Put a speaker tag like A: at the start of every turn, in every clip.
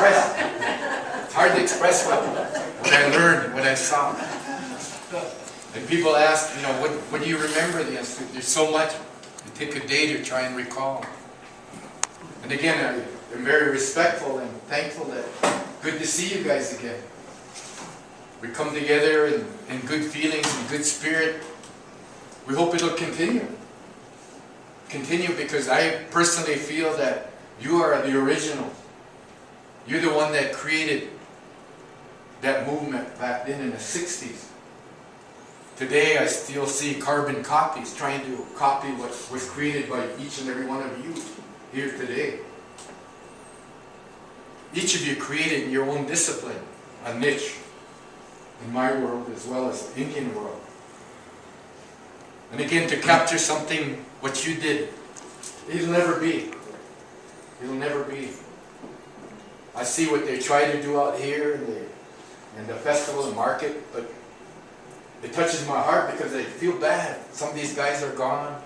A: express. It's hard to express what I learned, what I saw. And people ask, you know, what do you remember the Institute? There's so much. You take a day to try and recall. And again, I'm very respectful and thankful that good to see you guys again. We come together in good feelings and good spirit. We hope it'll continue. Continue, because I personally feel that you are the original. You're the one that created that movement back then in the 60s. Today I still see carbon copies trying to copy what was created by each and every one of you here today. Each of you created your own discipline, a niche, in my world as well as the Indian world. And again, to capture something, what you did, it'll never be. It'll never be. I see what they try to do out here in the festival and market, but it touches my heart because I feel bad. Some of these guys are gone,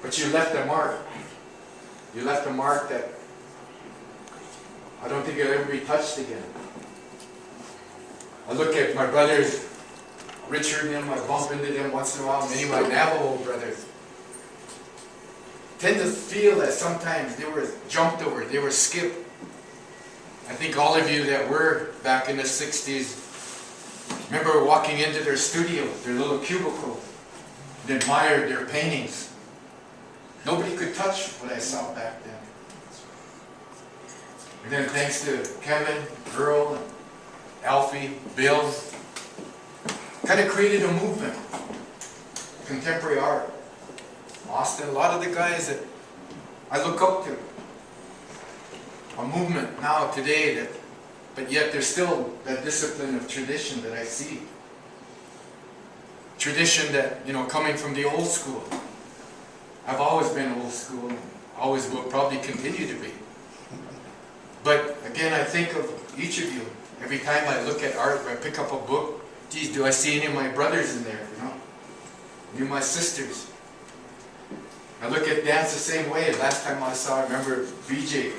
A: but you left a mark. You left a mark that I don't think it'll ever be touched again. I look at my brothers, Richard and them, I bump into them once in a while, many of my Navajo brothers. Tend to feel that sometimes they were jumped over, they were skipped. I think all of you that were back in the 60s remember walking into their studio, their little cubicle, and admired their paintings. Nobody could touch what I saw back then. And then thanks to Kevin, Earl, and Alfie, Bill, kind of created a movement, contemporary art. Austin, a lot of the guys that I look up to. A movement now today that, but yet there's still that discipline of tradition that I see. Tradition that, you know, coming from the old school. I've always been old school and always will probably continue to be. But again, I think of each of you. Every time I look at art, or I pick up a book, geez, do I see any of my brothers in there, you know? Any of my sisters? I look at dance the same way. Last time I saw, I remember BJ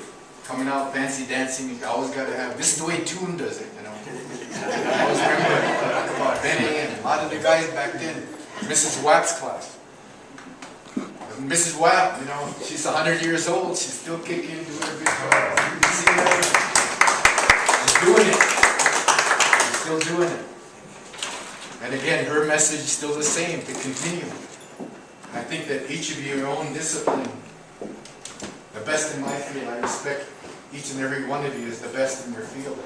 A: coming out, fancy dancing. You always got to have, this is the way Toon does it, you know. I always remember about Benny and a lot of the guys back then. Mrs. Wapp's class. Mrs. Wapp, you know, she's 100 years old. She's still kicking, doing her big job. You can see that? She's doing it. She's still doing it. And again, her message is still the same, to continue. I think that each of you, your own discipline, the best in my field, I respect each and every one of you is the best in your field.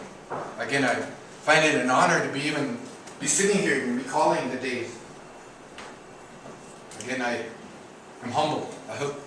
A: Again, I find it an honor to be sitting here and recalling the days. Again, I'm humbled. I hope.